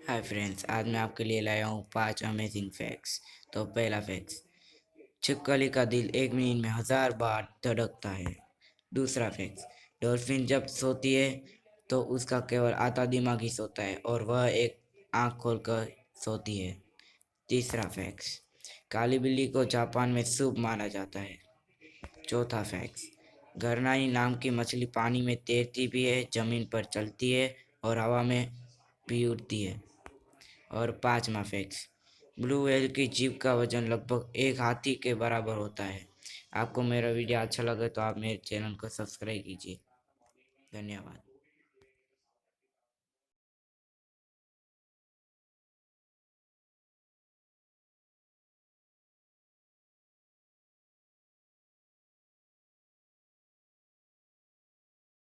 Hi friends, आज मैं आपके लिए लाया हूँ 5 अमेजिंग फैक्ट्स। तो पहला फैक्ट्स, छिपकली का दिल 1 मिनट में 1000 बार धड़कता है। दूसरा फैक्ट्स, डॉल्फिन जब सोती है तो उसका केवल आधा दिमाग ही सोता है और वह एक आँख खोलकर सोती है। तीसरा फैक्ट्स, काली बिल्ली को जापान में शुभ माना जाता है। चौथा फैक्ट्स, गरनाई नाम की मछली पानी में तैरती भी है, जमीन पर चलती है और हवा में भी उड़ती है। और पांचवा फैक्ट्स, ब्लू व्हेल की जीभ का वजन लगभग एक हाथी के बराबर होता है। आपको मेरा वीडियो अच्छा लगे तो आप मेरे चैनल को सब्सक्राइब कीजिए। धन्यवाद।